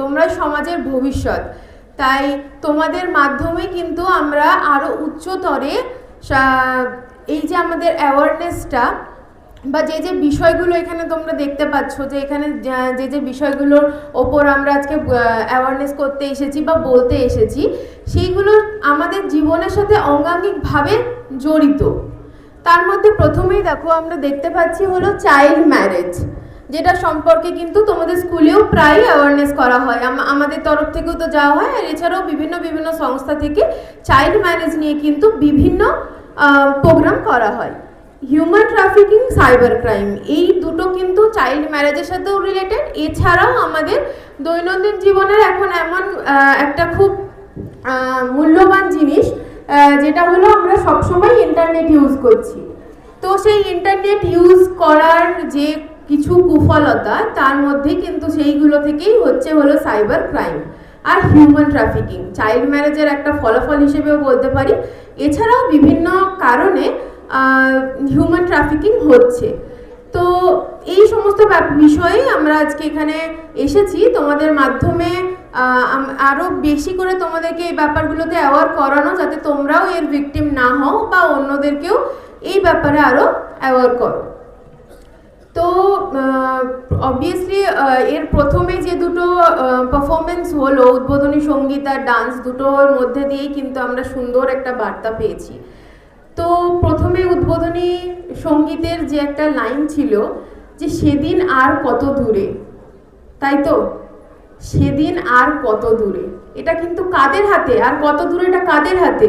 তোমরা সমাজের ভবিষ্যৎ। তাই তোমাদের মাধ্যমে কিন্তু আমরা আরও উচ্চতরে এই যে আমাদের অ্যাওয়ারনেসটা বা যে যে বিষয়গুলো এখানে তোমরা দেখতে পাচ্ছ, যে এখানে যে যে বিষয়গুলোর ওপর আমরা আজকে অ্যাওয়ারনেস করতে এসেছি বা বলতে এসেছি, সেইগুলো আমাদের জীবনের সাথে অঙ্গাঙ্গিকভাবে জড়িত। তার মধ্যে প্রথমেই দেখো আমরা দেখতে পাচ্ছি হলো চাইল্ড ম্যারেজ, যেটা সম্পর্কে কিন্তু তোমাদের স্কুলেও প্রায় অ্যাওয়ারনেস করা হয়, আমাদের তরফ থেকেও তো যাওয়া হয়, আর এছাড়াও বিভিন্ন বিভিন্ন সংস্থা থেকে চাইল্ড ম্যারেজ নিয়ে কিন্তু বিভিন্ন প্রোগ্রাম করা হয়। হিউম্যান ট্রাফিকিং, সাইবার ক্রাইম, এই দুটো কিন্তু চাইল্ড ম্যারেজের সাথেও রিলেটেড। এছাড়াও আমাদের দৈনন্দিন জীবনের এখন এমন একটা খুব মূল্যবান জিনিস যেটা হলো আমরা সবসময় ইন্টারনেট ইউজ করছি। তো সেই ইন্টারনেট ইউজ করার যে কিছু কুফলতা, তার মধ্যে কিন্তু সেইগুলো থেকেই হচ্ছে হলো সাইবার ক্রাইম আর হিউম্যান ট্রাফিকিং। চাইল্ড ম্যারেজের একটা ফলাফল হিসেবেও বলতে পারি। এছাড়াও বিভিন্ন কারণে হিউম্যান ট্রাফিকিং হচ্ছে। তো এই সমস্ত বিষয়ে আমরা আজকে এখানে এসেছি তোমাদের মাধ্যমে আরও বেশি করে তোমাদেরকে এই ব্যাপারগুলোতে অ্যাওয়ার করানো, যাতে তোমরাও এর ভিকটিম না হও বা অন্যদেরকেও এই ব্যাপারে আরও অ্যাওয়ার করো। তো অবভিয়াসলি এর প্রথমে যে দুটো পারফরমেন্স হলো, উদ্বোধনী সঙ্গীত আর ডান্স, দুটোর মধ্যে দিয়েই কিন্তু আমরা সুন্দর একটা বার্তা পেয়েছি। তো প্রথমে উদ্বোধনী সঙ্গীতের যে একটা লাইন ছিল যে সেদিন আর কত দূরে, তাই তো? সেদিন আর কত দূরে, এটা কিন্তু কাদের হাতে? আর কত দূরে এটা কাদের হাতে?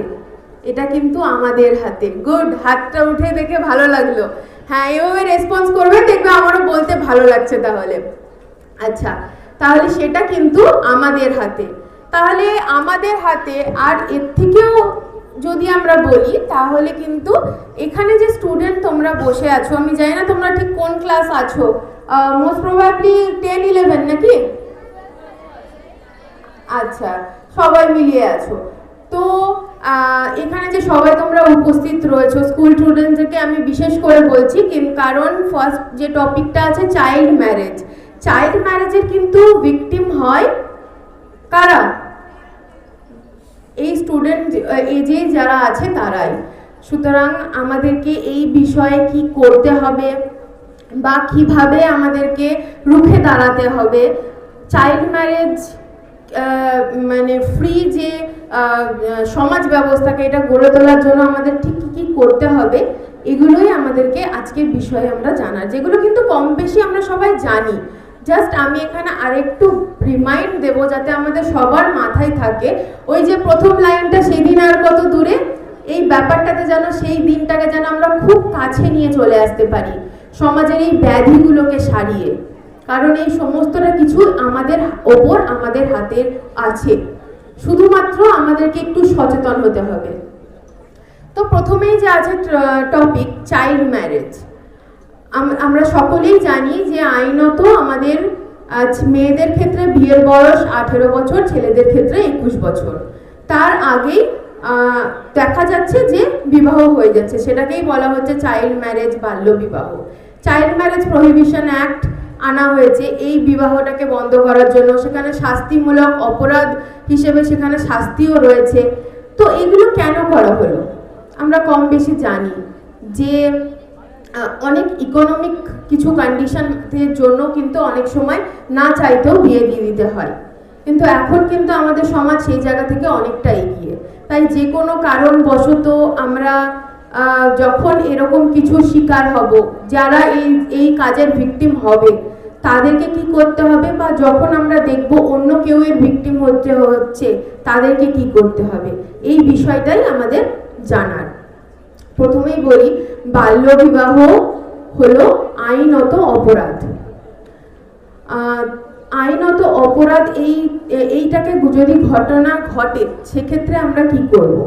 এটা কিন্তু আমাদের হাতে। গুড, হাতটা উঠে দেখে ভালো লাগলো। হ্যাঁ, এভাবে রেসপন্স করবে, দেখবে আমারও বলতে ভালো লাগছে। তাহলে আচ্ছা, তাহলে সেটা কিন্তু আমাদের হাতে। তাহলে আমাদের হাতে, আর এর থেকেও যদি আমরা বলি, তাহলে কিন্তু এখানে যে স্টুডেন্ট তোমরা বসে আছো, আমি জানি না তোমরা ঠিক কোন ক্লাস আছো, মোস্ট প্রবাবলি 10-11 নাকি? আচ্ছা, সবাই মিলিয়ে আছো। তো এখানে যে সবাই তোমরা উপস্থিত রয়েছো, স্কুল স্টুডেন্টদেরকে আমি বিশেষ করে বলছি, কারণ ফার্স্ট যে টপিকটা আছে চাইল্ড ম্যারেজ, চাইল্ড ম্যারেজের কিন্তু ভিকটিম হয় কারা? এই স্টুডেন্ট এজে যারা আছে তারাই। সুতরাং আমাদেরকে এই বিষয়ে কি করতে হবে বা কিভাবে আমাদেরকে রুখে দাঁড়াতে হবে, চাইল্ড ম্যারেজ মানে ফ্রি যে সমাজ ব্যবস্থাকে এটা গড়ে তোলার জন্য আমাদের ঠিক কী কী করতে হবে, এগুলোই আমাদেরকে আজকের বিষয়ে আমরা জানার, যেগুলো কিন্তু কম বেশি আমরা সবাই জানি। জাস্ট আমি এখানে আরেকটু রিমাইন্ড দেব, যাতে আমাদের সবার মাথায় থাকে ওই যে প্রথম লাইনটা, সেদিন আর কত দূরে, এই ব্যাপারটাতে যেন সেই দিনটাকে যেন আমরা খুব কাছে নিয়ে চলে আসতে পারি, সমাজের এই ব্যাধিগুলোকে সারিয়ে। কারণ এই সমস্তটা কিছু আমাদের ওপর, আমাদের হাতের আছে, শুধুমাত্র আমাদেরকে একটু সচেতন হতে হবে। তো প্রথমেই যে আছে টপিক চাইল্ড ম্যারেজ। আমরা সকলেই জানি যে আইনত আমাদের মেয়েদের ক্ষেত্রে বিয়ের বয়স 18 বছর, ছেলেদের ক্ষেত্রে 21 বছর। তার আগেই দেখা যাচ্ছে যে বিবাহ হয়ে যাচ্ছে, সেটাকেই বলা হচ্ছে চাইল্ড ম্যারেজ, বাল্য বিবাহ। চাইল্ড ম্যারেজ প্রহিবিশন অ্যাক্ট আনা হয়েছে এই বিবাহটাকে বন্ধ করার জন্য। সেখানে শাস্তিমূলক অপরাধ হিসেবে সেখানে শাস্তিও রয়েছে। তো এগুলো কেন করা হলো? আমরা কম বেশি জানি যে অনেক ইকোনমিক কিছু কন্ডিশনের জন্য কিন্তু অনেক সময় না চাইতেও বিয়ে দিয়ে দিতে হয়, কিন্তু এখন কিন্তু আমাদের সমাজ সেই জায়গা থেকে অনেকটা এগিয়ে। তাই যে কোনো কারণবশত আমরা যখন এরকম কিছু শিকার হব, যারা এই কাজের ভিকটিম হবে, তাদেরকে কি করতে হবে, বা যখন আমরা দেখব অন্য কেউ এর ভিকটিম হচ্ছে তাদেরকে কি করতে হবে, এই বিষয়টাই আমাদের জানার। প্রথমেই বলি, বাল্য বিবাহ হলো আইনত অপরাধ। আইনত অপরাধ, এইটাকে যদি ঘটনা ঘটে, সেক্ষেত্রে আমরা কি করব?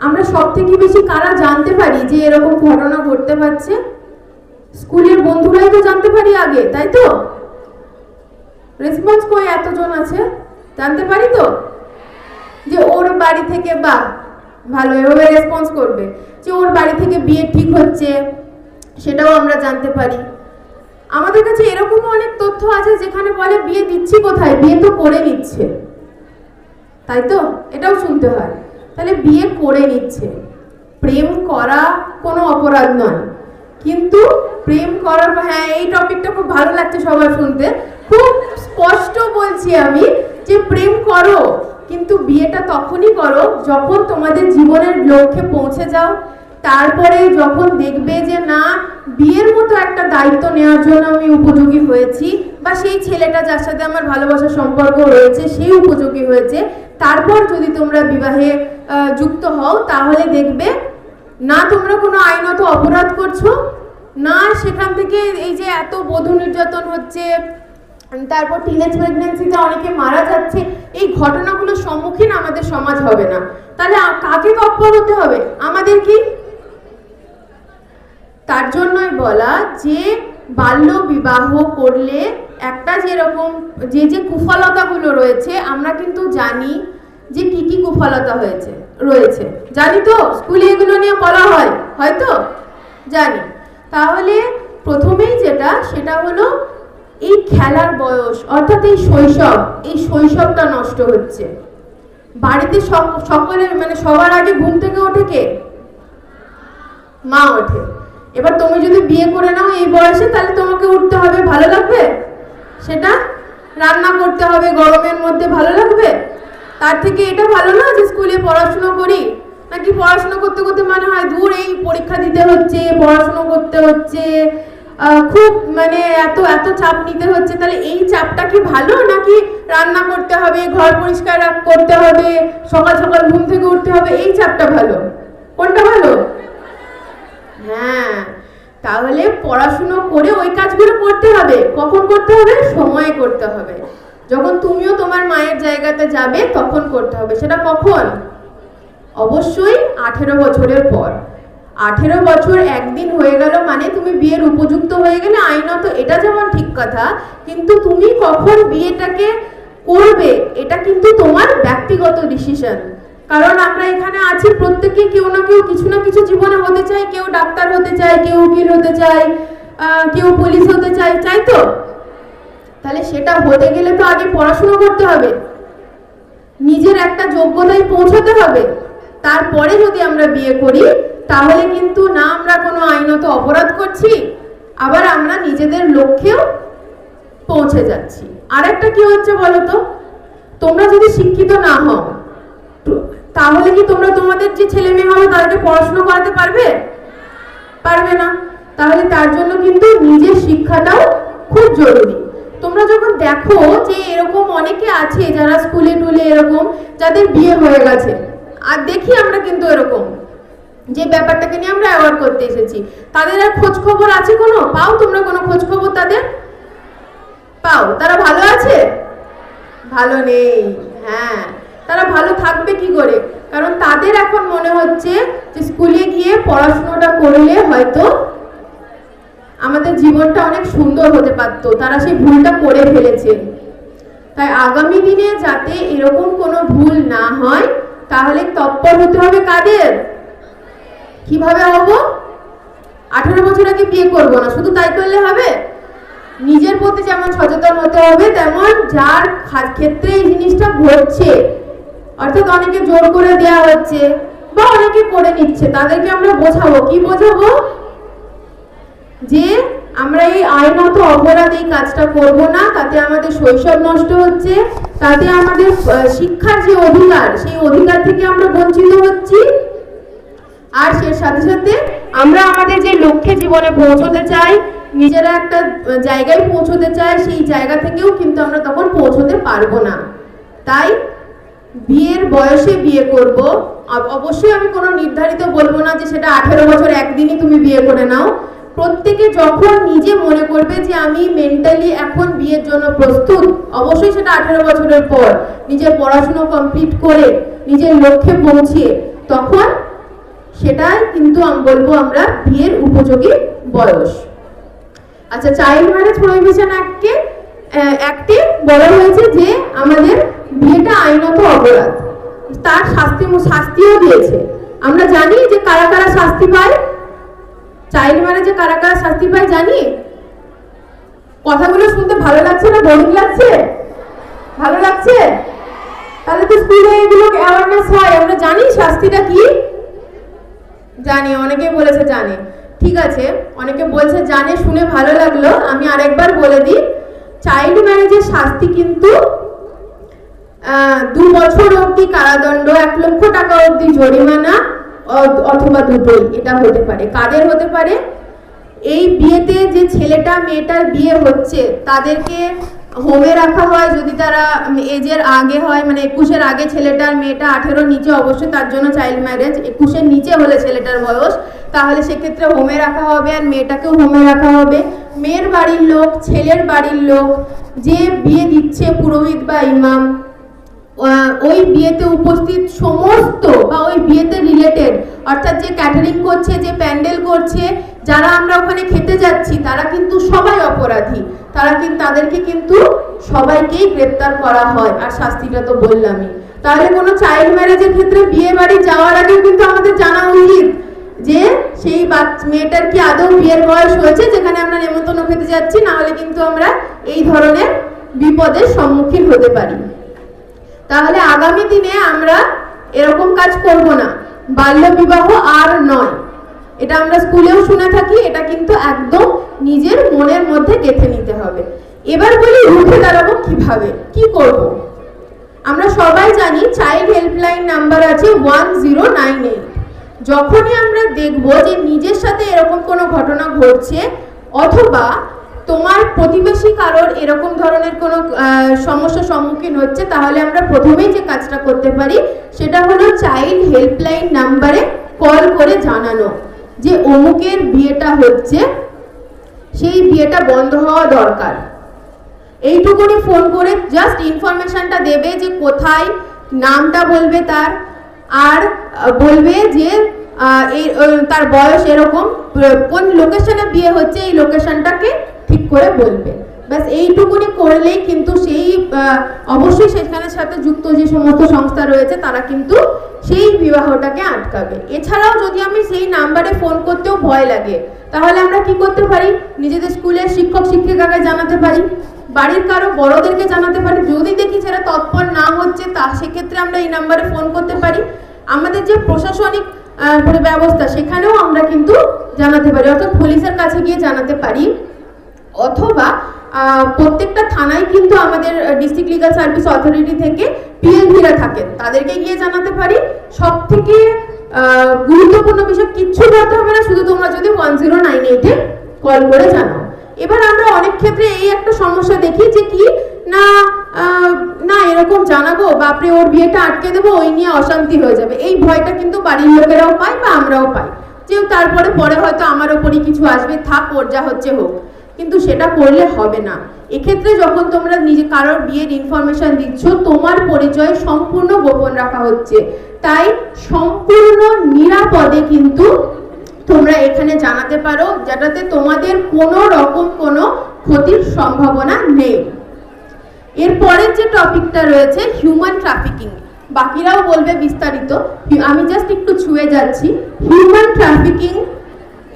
আমরা সব থেকে বেশি কারা জানতে পারি যে এরকম ঘটনা ঘটতে পারছে? স্কুলের বন্ধুরাই তো জানতে পারি আগে, তাই তো? রেসপন্স কই এতজন আছে? জানতে পারি তো যে ওর বাড়ি থেকে, বা ভালো, এভাবে রেসপন্স করবে যে ওর বাড়ি থেকে বিয়ে ঠিক হচ্ছে, সেটাও আমরা জানতে পারি। আমাদের কাছে এরকমও অনেক তথ্য আছে যেখানে বলে বিয়ে দিচ্ছি কোথায়, বিয়ে তো করে নিচ্ছে, তাই তো? এটাও শুনতে হয়। তাহলে বিয়ে করে নিচ্ছে, প্রেম করা কোনো অপরাধ নয়, কিন্তু প্রেম করার, হ্যাঁ এই টপিকটা খুব ভালো লাগছে সবার শুনতে, খুব স্পষ্ট বলছি আমি যে প্রেম করো, কিন্তু বিয়েটা তখনই করো যখন তোমাদের জীবনের লক্ষ্যে পৌঁছে যাও। তারপরে যখন দেখবে যে না, বিয়ের মতো একটা দায়িত্ব নেওয়ার জন্য আমি উপযোগী হয়েছি, বা সেই ছেলেটা যার সাথে আমার ভালোবাসার সম্পর্ক রয়েছে সেই উপযোগী হয়েছে, তারপর যদি তোমরা বিবাহে যুক্ত হও, তাহলে দেখবে না তোমরা কোনো আইনত অপরাধ করছো, না সেখান থেকে এই যে এত বধূ নির্যাতন হচ্ছে, তারপর টিনেজ প্রেগন্যান্সিতে অনেকে মারা যাচ্ছে, এই ঘটনাগুলোর সম্মুখীন আমাদের সমাজ হবে না। তাহলে কাকে তৎপর হতে হবে? আমাদের কি? তার জন্যই বলা যে বাল্য বিবাহ করলে একটা যেরকম যে কুফলতাগুলো রয়েছে, আমরা কিন্তু জানি যে কি কি কুফলতা রয়েছে, জানি তো, স্কুলে এগুলো নিয়ে বলা হয়, হয়তো জানি। তাহলে প্রথমেই সেটা হলো এই খেলার বয়স, অর্থাৎ এই শৈশবটা নষ্ট হচ্ছে। বাড়িতে সকলের মানে সবার আগে ঘুম থেকে ওঠে কে? মা ওঠে। এবার তুমি যদি বিয়ে করে নাও এই বয়সে, তাহলে তোমাকে উঠতে হবে, ভালো লাগবে সেটা? রান্না করতে হবে গরমের মধ্যে, ভালো লাগবে? তার থেকে এটা ভালো না যে স্কুলে পড়াশোনা করি, নাকি পড়াশোনা করতে করতে মানে হয় দূর, এই পরীক্ষা দিতে হচ্ছে, পড়াশোনা করতে হচ্ছে, খুব মানে এত এত চাপ নিতে হচ্ছে। তাহলে এই চাপটা কি ভালো, নাকি রান্না করতে হবে, ঘর পরিষ্কার করতে হবে, সকাল সকাল ঘুম থেকে উঠতে হবে, এই চাপটা ভালো? কোনটা ভালো? হ্যাঁ, তাহলে পড়াশুনো করে ওই কাজগুলো করতে হবে। কখন করতে হবে? সময়ে করতে হবে, যখন তুমিও তোমার মায়ের জায়গাতে যাবে তখন করতে হবে। সেটা কখন? অবশ্যই 18 বছরের পর। 18 বছর একদিন হয়ে গেল মানে তুমি বিয়ের উপযুক্ত হয়ে গেলে আইনত, এটা যেমন ঠিক কথা, কিন্তু তুমি কখন বিয়েটাকে করবে এটা কিন্তু তোমার ব্যক্তিগত ডিসিশন। কারণ আমরা এখানে আছি প্রত্যেকে কেউ না কেউ কিছু না কিছু জীবনে হতে চাই, কেউ ডাক্তার হতে চায়, কেউ উকিল হতে চায়, কেউ পুলিশ হতে চায়, চাই তো? তাহলে সেটা হতে গেলে তো আগে পড়াশোনা করতে হবে, নিজের একটা যোগ্যতায় পৌঁছতে হবে, তারপরে যদি আমরা বিয়ে করি তাহলে কিন্তু না আমরা কোনো আইনত অপরাধ করছি, আবার আমরা নিজেদের লক্ষ্যেও পৌঁছে যাচ্ছি। আরেকটা কি হচ্ছে বলো তো, তোমরা যদি শিক্ষিত না হও তাহলে কি তোমরা তোমাদের যে ছেলে মেয়ে হবে তাদেরকে পড়াশোনা করাতে পারবে? পারবে না। তাহলে তার জন্য কিন্তু নিজের শিক্ষাটাও খুব জরুরি। তোমরা যখন দেখো যে এরকম অনেকে আছে যারা স্কুলে টুলে এরকম যাদের বিয়ে হয়ে গেছে, আর দেখি আমরা কিন্তু এরকম যে ব্যাপারটাকে নিয়ে আমরা অ্যাওয়ার্ড করতে এসেছি, তাদের আর খোঁজ খবর আছে কোনো? পাও তোমরা কোনো খোঁজ খবর তাদের? পাও? তারা ভালো আছে? ভালো নেই। হ্যাঁ, তারা ভালো থাকবে কি করে? কারণ তাদের এখন মনে হচ্ছে যে স্কুলে গিয়ে পড়াশোনাটা করলে হয়তো আমাদের জীবনটা অনেক সুন্দর হতে পারত, তারা সেই ভুলটা করে ফেলেছে। তাই আগামী দিনে যাতে এরকম কোনো ভুল না হয় তাহলে তৎপর হতে হবে কাদের? কিভাবে হব? 18 বছর আগে বিয়ে করব না, শুধু তাই করলে হবে? নিজের প্রতি যেমন সচেতন হতে হবে, তেমন যার ক্ষেত্রে এই জিনিসটা ঘটছে, অর্থাৎ অনেকে জোর করে দেয়া হচ্ছে বা অনেকে করে নিচ্ছে, তাদেরকে আমরা বোঝাবো। কি বোঝাবো? যে আমরা এই আইনত অপরাধ এই কাজটা করব না, তাতে আমাদের শৈশব নষ্ট হচ্ছে, তাতে আমাদের শিক্ষার যে অধিকার সেই অধিকার থেকে আমরা বঞ্চিত হচ্ছি, আর সে সাথে সাথে আমরা আমাদের যে লক্ষ্যে জীবনে পৌঁছতে চাই, নিজেরা একটা জায়গায় পৌঁছতে চাই, সেই জায়গা থেকেও কিন্তু আমরা তখন পৌঁছতে পারবো না। তাই বিয়ের বয়সে বিয়ে করব, অবশ্যই আমি কোনো নির্ধারিত বলবো না যে সেটা 18 বছর একদিনই তুমি বিয়ে করে নাও। প্রত্যেকে যখন নিজে মনে করবে যে আমি মেন্টালি এখন বিয়ের জন্য প্রস্তুত, অবশ্যই সেটা 18 বছরের পর নিজের পড়াশোনা কমপ্লিট করে নিজের লক্ষ্যে পৌঁছিয়ে, তখন সেটাই কিন্তু আমি বলবো আমরা বিয়ের উপযোগী বয়স। আচ্ছা, চাইল্ড ম্যারেজ প্রহিবিশন অ্যাক্টে বলা হয়েছে যে আমাদের বিয়েটা আইনত অপরাধ, তার শাস্তিও দিয়েছে। আমরা জানি যে কারা কারা শাস্তি পায়, চাইল্ড ম্যারেজে কারা কারা শাস্তি পায় জানি? কথাগুলো শুনতে ভালো লাগছে না বোরিং লাগছে? ভালো লাগছে? তাহলে তো স্কুলে এগুলো অ্যাওয়ারনেস হয়, আমরা জানি শাস্তিটা কি, জানি, অনেকে বলেছে জানে, ঠিক আছে, অনেকে বলছে জানে, শুনে ভালো লাগলো। আমি আরেকবার বলে দিই, চাইল্ড ম্যারেজের শাস্তি কিন্তু 2 বছর অবধি কারাদণ্ড, 1 লক্ষ টাকা অবধি জরিমানা, অথবা দুটোই। এটা হতে পারে কাদের হতে পারে? এই বিয়েতে যে ছেলেটা মেয়েটার বিয়ে হচ্ছে তাদেরকে হোমে রাখা হয়, যদি তারা এজের আগে হয়, মানে 21-এর আগে ছেলেটার, মেয়েটা 18-র নিচে অবশ্যই তার জন্য চাইল্ড ম্যারেজ, 21-এর নিচে হলে ছেলেটার বয়স, তাহলে সেক্ষেত্রে হোমে রাখা হবে, আর মেয়েটাকেও হোমে রাখা হবে। মেয়ের বাড়ির লোক, ছেলের বাড়ির লোক, যে বিয়ে দিচ্ছে পুরোহিত বা ইমাম, ওই বিয়েতে উপস্থিত সমস্ত বা ওই বিয়েতে রিলেটেড, অর্থাৎ যে ক্যাটারিং করছে, যে প্যান্ডেল করছে, যারা আমরা ওখানে খেতে যাচ্ছি, তারা কিন্তু সবাই অপরাধী। তাদেরকে কিন্তু সবাইকেই গ্রেপ্তার করা হয়, আর শাস্তিটা তো বললামই। তাহলে কোনো চাইল্ড ম্যারেজের ক্ষেত্রে বিয়ে বাড়ি যাওয়ার আগেও কিন্তু আমাদের জানা উচিত যে সেই মেয়েটার কি আদৌ বিয়ের বয়স হয়েছে, যেখানে আমরা নেমন্তন্ন খেতে যাচ্ছি, না হলে কিন্তু আমরা এই ধরনের বিপদের সম্মুখীন হতে পারি। তাহলে আগামী দিনে আমরা এরকম কাজ করব না, বাল্য বিবাহ আর নয়। এটা আমরা স্কুলেও শুনে থাকি, এটা কিন্তু একদম নিজের মনের মধ্যে গেঁথে নিতে হবে। এবার বলি রুখে দাঁড়াবো কিভাবে, কি করব? আমরা সবাই জানি চাইল্ড হেল্পলাইন নাম্বার আছে 1098। যখনই আমরা দেখব যে নিজের সাথে এরকম কোনো ঘটনা ঘটছে, অথবা তোমার প্রতিবেশী কারোর এরকম ধরনের কোনো সমস্যার সম্মুখীন হচ্ছে, তাহলে আমরা প্রথমেই যে কাজটা করতে পারি সেটা হলো চাইল্ড হেল্পলাইন নাম্বারে কল করে জানানো যে অমুকের বিয়েটা হচ্ছে, সেই বিয়েটা বন্ধ হওয়া দরকার। এইটুকুনি ফোন করে জাস্ট ইনফরমেশনটা দেবে যে কোথায়, নামটা বলবে তার, আর বলবে যে তার বয়স এরকম, কোন লোকেশনে বিয়ে হচ্ছে, এই লোকেশনটাকে ঠিক করে বলবে। ব্যাস এইটুকুনি করলেই কিন্তু সেই অবশ্যই সেখানের সাথে যুক্ত যে সমস্ত সংস্থা রয়েছে তারা কিন্তু সেই বিবাহটাকে আটকাবে। এছাড়াও যদি আমি সেই নাম্বারে ফোন করতেও ভয় লাগে, তাহলে আমরা কি করতে পারি? নিজেদের স্কুলের শিক্ষক শিক্ষিকাকে জানাতে পারি, বাড়ির কারো বড়দেরকে জানাতে পারি। যদি দেখি সেটা তৎপর না হচ্ছে, তা সেক্ষেত্রে আমরা এই নাম্বারে ফোন করতে পারি। আমাদের যে প্রশাসনিক ব্যবস্থা, সেখানেও আমরা কিন্তু জানাতে পারি, অর্থাৎ পুলিশের কাছে গিয়ে জানাতে পারি, অথবা প্রত্যেকটা থানায় কিন্তু আমাদের ডিস্ট্রিক্ট লিগাল সার্ভিস অথরিটি থেকে পিএলভিরা থাকেন, তাদেরকে গিয়ে জানাতে পারি। সব থেকে গুরুত্বপূর্ণ বিষয়, কিচ্ছু করতে হবে না, শুধু তোমরা যদি 1098-এ কল করে জানাও। এবার আমরা অনেক ক্ষেত্রে এই একটা সমস্যা দেখি যে কি না না এরকম জানাবো, বাপরে ওর বিয়েটা আটকে দেবো, ওই নিয়ে অশান্তি হয়ে যাবে, এই ভয়টা কিন্তু বাড়ির লোকেরাও পায় বা আমরাও পাই, যে তারপরে পরে হয়তো আমার ওপরই কিছু আসবে, থাক ওর যা হচ্ছে হোক। কিন্তু সেটা করলে হবে না। এক্ষেত্রে যখন তোমরা নিজে কারোর বিয়ের ইনফরমেশন দিচ্ছ, তোমার পরিচয় সম্পূর্ণ গোপন রাখা হচ্ছে, তাই সম্পূর্ণ নিরাপদে কিন্তু তোমরা এখানে জানাতে পারো, যেটাতে তোমাদের কোনো রকম কোনো ক্ষতির সম্ভাবনা নেই। এরপরের যে টপিকটা রয়েছে হিউম্যান ট্রাফিকিং, বাকিরাও বলবে বিস্তারিত, আমি জাস্ট একটু ছুঁয়ে যাচ্ছি। হিউম্যান ট্রাফিকিং,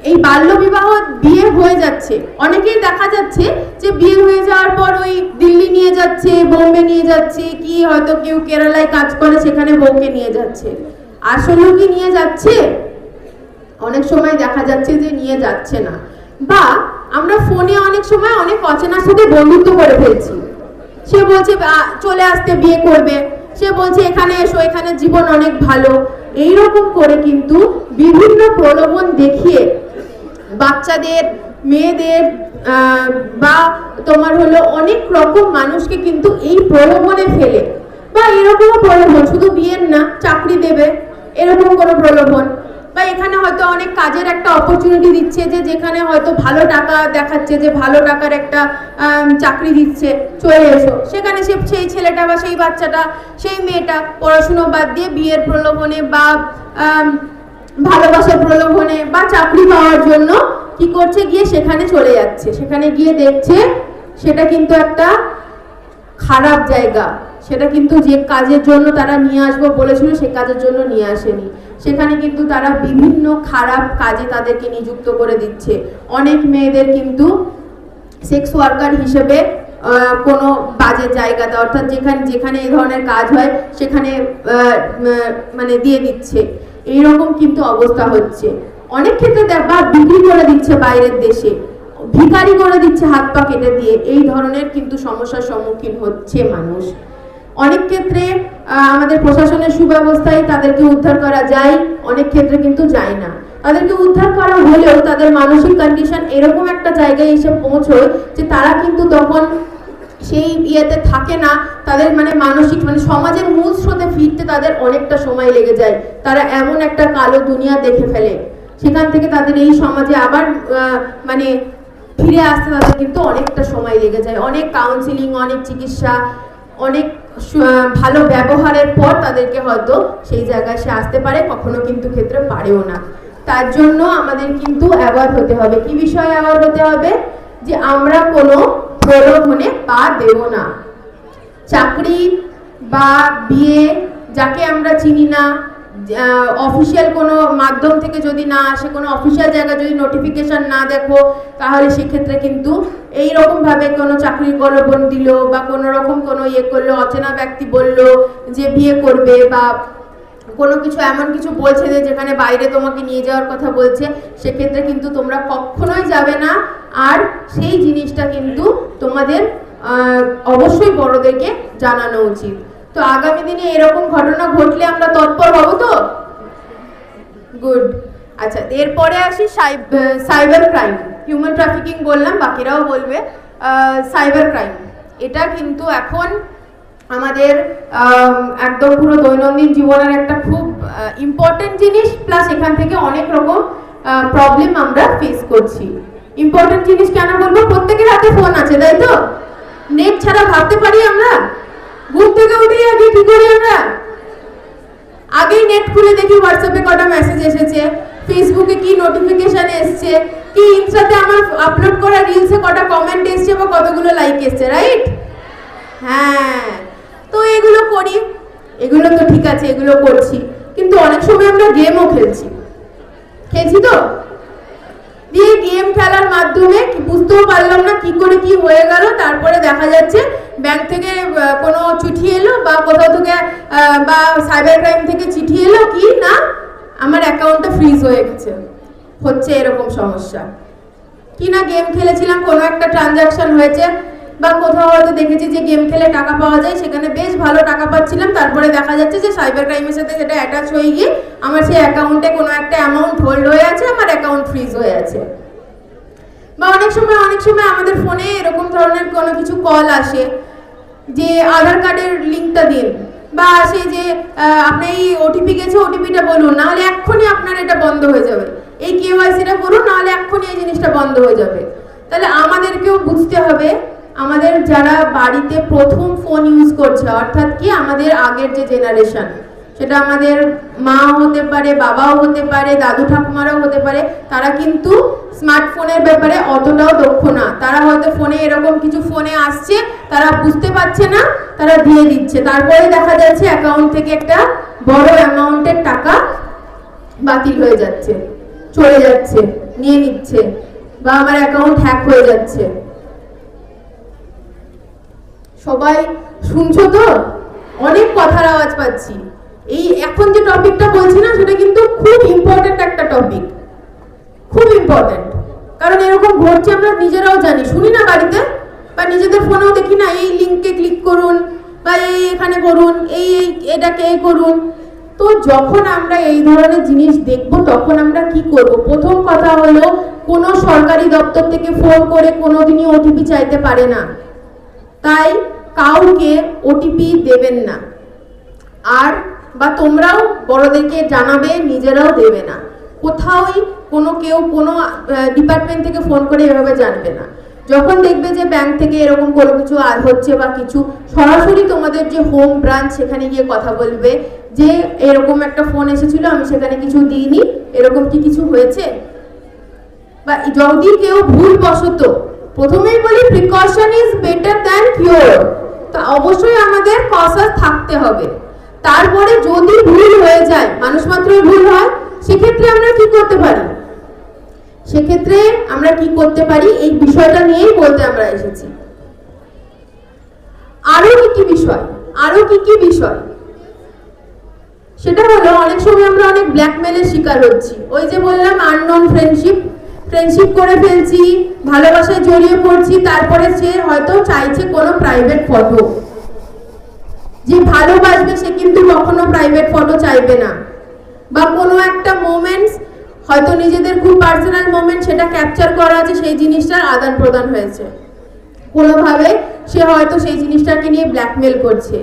এই বাল্যবিবাহ, বিয়ে হয়ে যাচ্ছে, অনেকেই দেখা যাচ্ছে যে বিয়ে হয়ে যাওয়ার পর ওই দিল্লি নিয়ে যাচ্ছে, বোম্বে নিয়ে যাচ্ছে, কি হয়তো কেউ কেরালায় কাজ করে সেখানে বউকে নিয়ে যাচ্ছে। আসলেও কি নিয়ে যাচ্ছে? অনেক সময় দেখা যাচ্ছে যে নিয়ে যাচ্ছে না, বা আমরা ফোনে অনেক সময় অনেক অচেনার সাথে বন্ধুত্ব করে ফেলছি। সে বলছে চলে আসতে বিয়ে করবে, সে বলছে এখানে এসো, এখানে জীবন অনেক ভালো। এইরকম করে কিন্তু বিভিন্ন প্রলোভন দেখিয়ে বাচ্চাদের, মেয়েদের বা তোমার হলো অনেক রকম মানুষকে কিন্তু এই প্রলোভনে ফেলে, বা এরকমও প্রলোভন, শুধু বিয়ের না, চাকরি দেবে এরকম কোনো প্রলোভন, বা এখানে হয়তো অনেক কাজের একটা অপরচুনিটি দিচ্ছে, যে যেখানে হয়তো ভালো টাকা দেখাচ্ছে, যে ভালো টাকার একটা চাকরি দিচ্ছে, চলে এসো। সেখানে সেই ছেলেটা বা সেই বাচ্চাটা, সেই মেয়েটা পড়াশুনো বাদ দিয়ে বিয়ের প্রলোভনে বা ভালোবাসার প্রলোভনে বা চাকরি পাওয়ার জন্য কি করছে, গিয়ে সেখানে চলে যাচ্ছে। সেখানে গিয়ে দেখছে সেটা কিন্তু একটা খারাপ জায়গা, সেটা কিন্তু যে কাজের জন্য তারা নিয়ে আসবো বলেছিল সে কাজের জন্য নিয়ে আসেনি। সেখানে কিন্তু তারা বিভিন্ন খারাপ কাজে তাদেরকে নিযুক্ত করে দিচ্ছে। অনেক মেয়েদের কিন্তু সেক্স ওয়ার্কার হিসেবে কোনো বাজে জায়গাতে, অর্থাৎ যেখানে যেখানে এই ধরনের কাজ হয় সেখানে মানে দিয়ে দিচ্ছে, এইরকম কিন্তু অবস্থা হচ্ছে। অনেক ক্ষেত্রে বা বিক্রি করে দিচ্ছে বাইরের দেশে, ভিখারি করে দিচ্ছে হাত পা কেটে দিয়ে, এই ধরনের কিন্তু সমস্যার সম্মুখীন হচ্ছে মানুষ। অনেক ক্ষেত্রে আমাদের প্রশাসনের সুব্যবস্থায় তাদেরকে উদ্ধার করা যায়, অনেক ক্ষেত্রে কিন্তু যায় না। তাদেরকে উদ্ধার করা হলেও তাদের মানসিক কন্ডিশন এরকম একটা জায়গায় এসে পৌঁছয় যে তারা কিন্তু তখন সেই ইয়েতে থাকে না, তাদের মানে মানসিক মানে সমাজের মূল স্রোতে ফিরতে তাদের অনেকটা সময় লেগে যায়। তারা এমন একটা কালো দুনিয়া দেখে ফেলে, সেখান থেকে তাদের এই সমাজে আবার মানে ফিরে আসতে তাদের কিন্তু অনেকটা সময় লেগে যায়। অনেক কাউন্সিলিং, অনেক চিকিৎসা, অনেক ভালো ব্যবহারের পর তাদেরকে হয়তো সেই জায়গায় সে আসতে পারে, কখনো কিন্তু ক্ষেত্রে পারেও না। তার জন্য আমাদের কিন্তু অ্যাওয়ার হতে হবে। কি বিষয়ে অ্যাওয়ার হতে হবে? যে আমরা কোনো প্রলোভনে পা দেব না। চাকরি বা বিয়ে যাকে আমরা চিনি না, অফিসিয়াল কোনো মাধ্যম থেকে যদি না আসে, কোনো অফিসিয়াল জায়গায় যদি নোটিফিকেশন না দেখো, তাহলে সেক্ষেত্রে কিন্তু এইরকমভাবে কোনো চাকরির প্রলোভন দিল বা কোনো রকম কোনো ইয়ে করলো, অচেনা ব্যক্তি বলল যে বিয়ে করবে বা কোনো কিছু এমন কিছু বলছে যে যেখানে বাইরে তোমাকে নিয়ে যাওয়ার কথা বলছে, সেক্ষেত্রে কিন্তু তোমরা কখনোই যাবে না। আর সেই জিনিসটা কিন্তু তোমাদের অবশ্যই বড়দেরকে জানানো উচিত। তো আগামী দিনে এরকম ঘটনা ঘটলে আমরা তৎপর হব তো? গুড। আচ্ছা, এরপরে আসি সাইবার ক্রাইম। হিউম্যান ট্রাফিকিং বললাম, বাকিরাও বলবে। সাইবার ক্রাইম এটা কিন্তু এখন আমাদের একদম পুরো দৈনন্দিন জীবনের একটা খুব ইম্পর্টেন্ট জিনিস, প্লাস এখান থেকে অনেক রকম প্রবলেম আমরা ফেস করছি। ইম্পর্টেন্ট জিনিস কেন বলবো? প্রত্যেকের হাতে ফোন আছে, তাই তো? নেট ছাড়া ভাবতে পারি আমরা? ঘুম থেকে উঠেই আগে কি করি আমরা? আগেই নেট খুলে দেখি হোয়াটসঅ্যাপে কটা মেসেজ এসেছে, ফেসবুকে কি নোটিফিকেশন এসছে, কি ইনস্টাতে আমার আপলোড করা রিলসে কটা কমেন্ট এসছে বা কতগুলো লাইক এসছে, রাইট? হ্যাঁ, তো এগুলো করি, এগুলো তো ঠিক আছে, এগুলো করছি, কিন্তু অনেক সময় আমরা গেমও খেলছি তো। দিয়ে গেম খেলার মাধ্যমে বুঝতেও পারলাম না কি করে কি হয়ে গেল, তারপরে দেখা যাচ্ছে ব্যাংক থেকে কোনো চিঠি এলো বা কোথাও থেকে বা সাইবার ক্রাইম থেকে চিঠি এলো কি না আমার অ্যাকাউন্টটা ফ্রিজ হয়ে গেছে। হচ্ছে এরকম সমস্যা। কি না গেম খেলেছিলাম, কোনো একটা ট্রানজাকশন হয়েছে বা কোথাও হয়তো দেখেছি যে গেম খেলে টাকা পাওয়া যায়, সেখানে বেশ ভালো টাকা পাচ্ছিলাম, তারপরে দেখা যাচ্ছে যে সাইবার ক্রাইমের সাথে সেটা অ্যাটাচ হয়ে গিয়ে আমার সেই অ্যাকাউন্টে কোনো একটা অ্যামাউন্ট হোল্ড হয়ে আছে, আমার অ্যাকাউন্ট ফ্রিজ হয়ে আছে। বা অনেক সময় আমাদের ফোনে এরকম ধরনের কোনো কিছু কল আসে যে আধার কার্ডের লিঙ্কটা দিন, বা আসে যে আপনি এই ওটিপি গেছে, ওটিপিটা বলুন, নাহলে এক্ষুনি আপনার এটা বন্ধ হয়ে যাবে, এই কেওয়াইসিটা করুন, নাহলে এক্ষুনি এই জিনিসটা বন্ধ হয়ে যাবে। তাহলে আমাদেরকেও বুঝতে হবে, আমাদের যারা বাড়িতে প্রথম ফোন ইউজ করছে, অর্থাৎ কি আমাদের আগের যে জেনারেশন, সেটা আমাদের মা হতে পারে, বাবাও হতে পারে, দাদু ঠাকুমারাও হতে পারে, তারা কিন্তু স্মার্টফোনের ব্যাপারে অতটাও দক্ষ না। তারা হয়তো ফোনে এরকম কিছু ফোনে আসছে, তারা বুঝতে পারছে না, তারা দিয়ে দিচ্ছে, তারপরে দেখা যাচ্ছে অ্যাকাউন্ট থেকে একটা বড় অ্যামাউন্টের টাকা বাতিল হয়ে যাচ্ছে, চলে যাচ্ছে, নিয়ে নিচ্ছে, বা আমার অ্যাকাউন্ট হ্যাক হয়ে যাচ্ছে। সবাই শুনছো তো? অনেক কথার আওয়াজ পাচ্ছি। এই এখন যে টপিকটা বলছি না, সেটা কিন্তু খুব ইম্পর্টেন্ট একটা টপিক, খুব ইম্পর্টেন্ট। কারণ এরকম ঘটছে, আমরা নিজেরাও জানি, শুনি না বাড়িতে, বা নিজেদের ফোনেও দেখি না, এই লিঙ্কে ক্লিক করুন বা এই এখানে করুন, এই এটাকে এই করুন। তো যখন আমরা এই ধরনের জিনিস দেখব, তখন আমরা কি করব? প্রথম কথা হলো, কোনো সরকারি দপ্তর থেকে ফোন করে কোনোদিনই ওটিপি চাইতে পারে না, তাই কাউকে ওটিপি দেবেন না। আর বা তোমরাও বড়দেরকে জানাবে, নিজেরাও দেবে না। কোথাওই কেউ কোনো ডিপার্টমেন্ট থেকে ফোন করে এভাবে জানবে না। যখন দেখবে যে ব্যাংক থেকে এরকম কোনো কিছু হচ্ছে বা কিছু, সরাসরি তোমাদের যে হোম ব্রাঞ্চ, সেখানে গিয়ে কথা বলবে যে এরকম একটা ফোন এসেছিল, আমি সেখানে কিছু দিইনি, এরকম কি কিছু হয়েছে। বা যদি কেউ ভুলবশত, প্রথমেই বলি precaution is better than cure, তো অবশ্যই আমাদের কসাস থাকতে হবে। তারপরে যদি ভুল হয়ে যায়, মানুষ মাত্রই ভুল হয়, সেক্ষেত্রে আমরা কি করতে পারি? সেক্ষেত্রে আমরা কি করতে পারি, এই বিষয়টা নিয়েই বলতে আমরা এসেছি। আরো কি বিষয় সেটা হলো, অনেক সময় আমরা অনেক ব্ল্যাকমেলের শিকার হচ্ছি। ওই যে বললাম আননোন ফ্রেন্ডশিপ করে ফেলছি, ভালোবাসায় জড়িয়ে পড়ছি, তারপরে সে হয়তো চাইছে কোনো প্রাইভেট ফটো। যে ভালোবাসবে সে কিন্তু কখনো প্রাইভেট ফটো চাইবে না, বা কোনো একটা মোমেন্টস হয়তো নিজেদের খুব পার্সোনাল মোমেন্ট, সেটা ক্যাপচার করা আছে, সেই জিনিসটার আদান প্রদান হয়েছে কোনোভাবে, সে হয়তো সেই জিনিসটাকে নিয়ে ব্ল্যাকমেল করছে।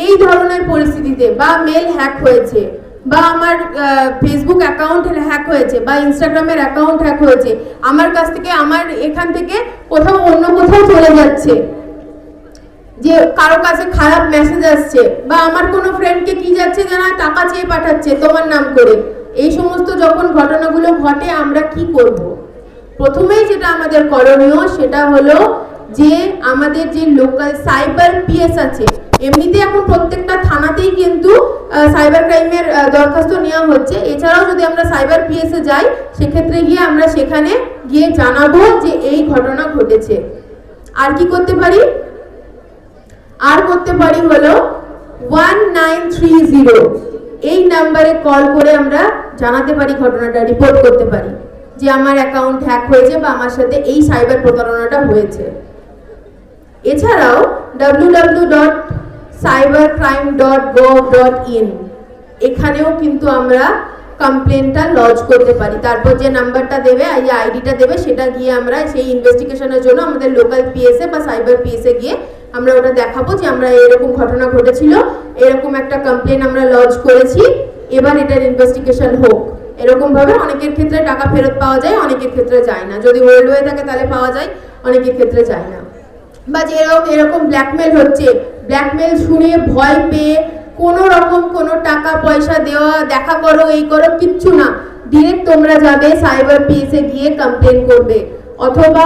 এই ধরনের পরিস্থিতিতে, বা মেল হ্যাক হয়েছে, বা আমার ফেসবুক অ্যাকাউন্ট হ্যাক হয়েছে, বা ইনস্টাগ্রামের অ্যাকাউন্ট হ্যাক হয়েছে, আমার কাছ থেকে, আমার এখান থেকে কোথাও অন্য কোথাও চলে যাচ্ছে, যে কারো কাছে খারাপ মেসেজ আসছে, বা আমার কোনো ফ্রেন্ডকে কি যাচ্ছে জানা টাকা চেয়ে পাঠাচ্ছে তোমার নাম করে। এই সমস্ত যখন ঘটনাগুলো ঘটে আমরা কি করব? প্রথমেই যেটা আমাদের করণীয় সেটা হলো যে আমাদের যে লোকাল সাইবার পিএস আছে, এমনিতে এখন প্রত্যেকটা থানাতেই কিন্তু সাইবার ক্রাইমের দরখাস্ত নেওয়া হচ্ছে। এছাড়াও যদি আমরা সাইবার পিএসে যাই, সেক্ষেত্রে গিয়ে আমরা সেখানে গিয়ে জানাবো যে এই ঘটনা ঘটেছে। আর কি করতে পারি? হলো 1930, এই নাম্বারে কল করে আমরা জানাতে পারি, ঘটনাটা রিপোর্ট করতে পারি যে আমার অ্যাকাউন্ট হ্যাক হয়েছে বা আমার সাথে এই সাইবার প্রতারণাটা হয়েছে। এছাড়াও www.cybercrime.gov.in, এখানেও কিন্তু আমরা কমপ্লেনটা লজ করতে পারি। তারপর যে নাম্বারটা দেবে, এই আইডিটা দেবে, সেটা গিয়ে আমরা সেই ইনভেস্টিগেশনের জন্য আমাদের লোকাল পিএসএ বা সাইবার পিএসএ গিয়ে আমরা ওটা দেখাবো যে আমরা এরকম ঘটনা ঘটেছিল, এরকম একটা কমপ্লেন আমরা লজ করেছি, এবার এটার ইনভেস্টিগেশন হোক। এরকম ভাবে অনেকের ক্ষেত্রে টাকা ফেরত পাওয়া যায়, অনেকের ক্ষেত্রে যায় না। যদি হোল্ড হয়ে থাকে তাহলে পাওয়া যায়, অনেকের ক্ষেত্রে যায় না। বা যে এরকম ব্ল্যাকমেল হচ্ছে, ব্ল্যাকমেল শুনে ভয় পেয়ে কোনো রকম কোনো টাকা পয়সা দেওয়া, দেখা করো, এই করো, কিচ্ছু না, ডিরেক্ট তোমরা যাবে সাইবার পিএসে গিয়ে কমপ্লেন করবে, অথবা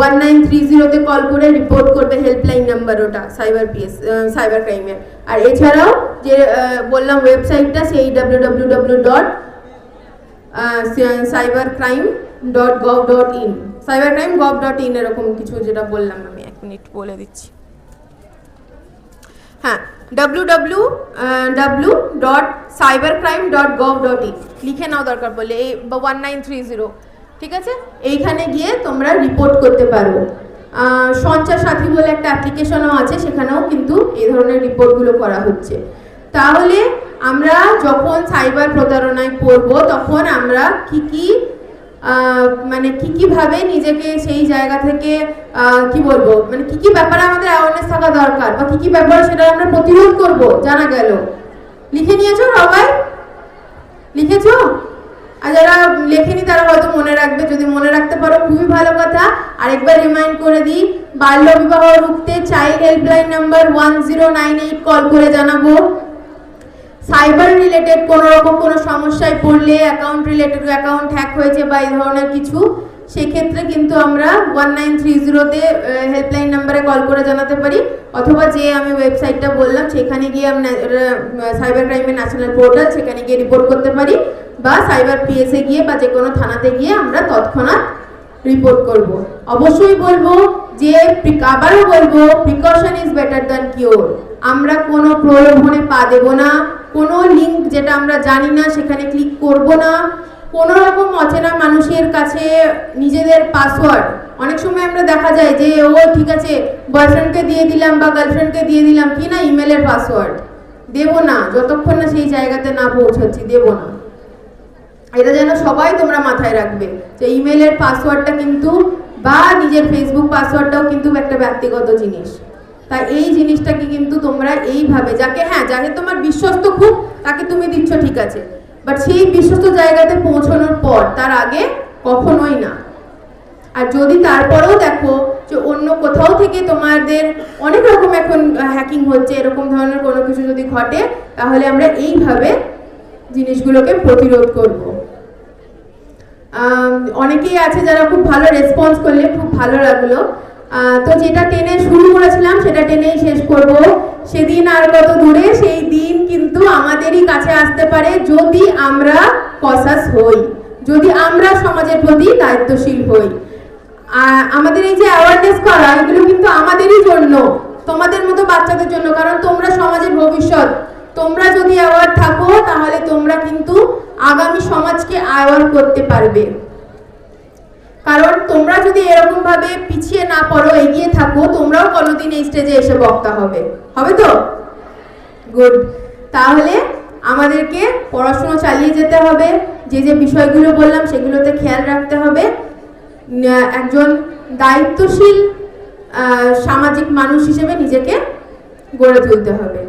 1930 তে কল করে রিপোর্ট করবে, হেল্পলাইন নাম্বার ওটা সাইবার পিএস, সাইবার ক্রাইমের। আর এছাড়াও যে বললাম ওয়েবসাইটটা, সেই www.cybercrime.gov.in, cybercrime.gov.in এরকম কিছু যেটা বললাম আমি, 1 মিনিট বলে দিচ্ছি। হ্যাঁ, www.cybercrime.gov.in লিখে নাও দরকার পড়লে, এই 1930, ঠিক আছে? এইখানে গিয়ে তোমরা রিপোর্ট করতে পারো। সঞ্চার সাথী বলে একটা অ্যাপ্লিকেশনও আছে, সেখানেও কিন্তু এই ধরনের রিপোর্টগুলো করা হচ্ছে। তাহলে আমরা যখন সাইবার প্রতারণায় পড়বো, তখন আমরা কি ভাবে নিজেকে সেই জায়গা থেকে কি বলবো, মানে কি ব্যাপারে আমাদের অ্যাওয়ারনেস থাকা দরকার, বা কি ব্যাপারে সেটা আমরা প্রতিরোধ করব, জানা গেল। লিখে নিয়েছো সবাই? লিখেছো? আর যারা লেখেনি তারা হয়তো মনে রাখবে, যদি মনে রাখতে পারো খুবই ভালো কথা। আরেকবার রিমাইন্ড করে দিই, বাল্য বিবাহ রুখতে চাইল্ড হেল্পলাইন নাম্বার 1098 কল করে জানাবো। সাইবার রিলেটেড কোনো রকম কোনো সমস্যায় পড়লে, অ্যাকাউন্ট রিলেটেড, অ্যাকাউন্ট হ্যাক হয়েছে বা এই ধরনের কিছু, সেক্ষেত্রে কিন্তু আমরা 1930-তে হেল্পলাইন নাম্বারে কল করে জানাতে পারি, অথবা যে আমি ওয়েবসাইটটা বললাম সেখানে গিয়ে আমরা সাইবার ক্রাইমের ন্যাশনাল পোর্টাল, সেখানে গিয়ে রিপোর্ট করতে পারি, বা সাইবার পিএসএ গিয়ে বা যে কোনো থানাতে গিয়ে আমরা তৎক্ষণাৎ রিপোর্ট করব। অবশ্যই বলবো যে, আবারও বলবো, precaution is better than cure. আমরা কোনো প্রলোভনে পা দেব না, কোনো লিঙ্ক যেটা আমরা জানি না সেখানে ক্লিক করব না, কোনো রকম অচেনা মানুষের কাছে নিজেদের পাসওয়ার্ড, অনেক সময় আমরা দেখা যায় যে ঠিক আছে বয়ফ্রেন্ডকে দিয়ে দিলাম বা গার্লফ্রেন্ডকে দিয়ে দিলাম, কি না ইমেলের পাসওয়ার্ড দেব না, যতক্ষণ না সেই জায়গাতে না পৌঁছাচ্ছি দেব না। এটা যেন সবাই তোমরা মাথায় রাখবে যে ইমেলের পাসওয়ার্ডটা কিন্তু, বা নিজের ফেসবুক পাসওয়ার্ডটাও কিন্তু একটা ব্যক্তিগত জিনিস। তাই এই জিনিসটাকে কিন্তু তোমরা এইভাবে, যাকে তোমার বিশ্বস্ত খুব, তাকে তুমি দিচ্ছ, ঠিক আছে, বাট সেই বিশ্বস্ত জায়গাতে পৌঁছানোর পর, তার আগে কখনোই না। আর যদি তারপরেও দেখো যে অন্য কোথাও থেকে তোমাদের অনেক রকম এখন হ্যাকিং হচ্ছে, এরকম ধরনের কোনো কিছু যদি ঘটে, তাহলে আমরা এইভাবে জিনিসগুলোকে প্রতিরোধ করব। অনেকেই আছে যারা খুব ভালো রেসপন্স করলে, খুব ভালো লাগলো। তো যেটা টেনে শুরু করেছিলাম সেটা টেনেই শেষ করব। সেদিন আর কত দূরে, সেই দিন কিন্তু আমাদেরই কাছে আসতে পারে যদি আমরা কসাস হই, যদি আমরা সমাজের প্রতি দায়িত্বশীল হই। আমাদের এই যে অ্যাওয়ারনেস করা, এগুলো কিন্তু আমাদেরই জন্য, তোমাদের মতো বাচ্চাদের জন্য, কারণ তোমরা সমাজের ভবিষ্যৎ। তোমরা যদি অ্যাওয়ার থাকো তাহলে তোমরা কিন্তু আগামী সমাজকে অ্যাওয়ার করতে পারবে। কারণ তোমরা যদি এরকম ভাবে পিছিয়ে না পড়ো, এগিয়ে থাকো, তোমরাও কোনোদিন এই স্টেজে এসে বক্তা হবে, হবে তো? গুড। তাহলে আমাদেরকে পড়াশোনা চালিয়ে যেতে হবে, যে যে বিষয়গুলো বললাম সেগুলোতে খেয়াল রাখতে হবে, একজন দায়িত্বশীল সামাজিক মানুষ হিসেবে নিজেকে গড়ে তুলতে হবে।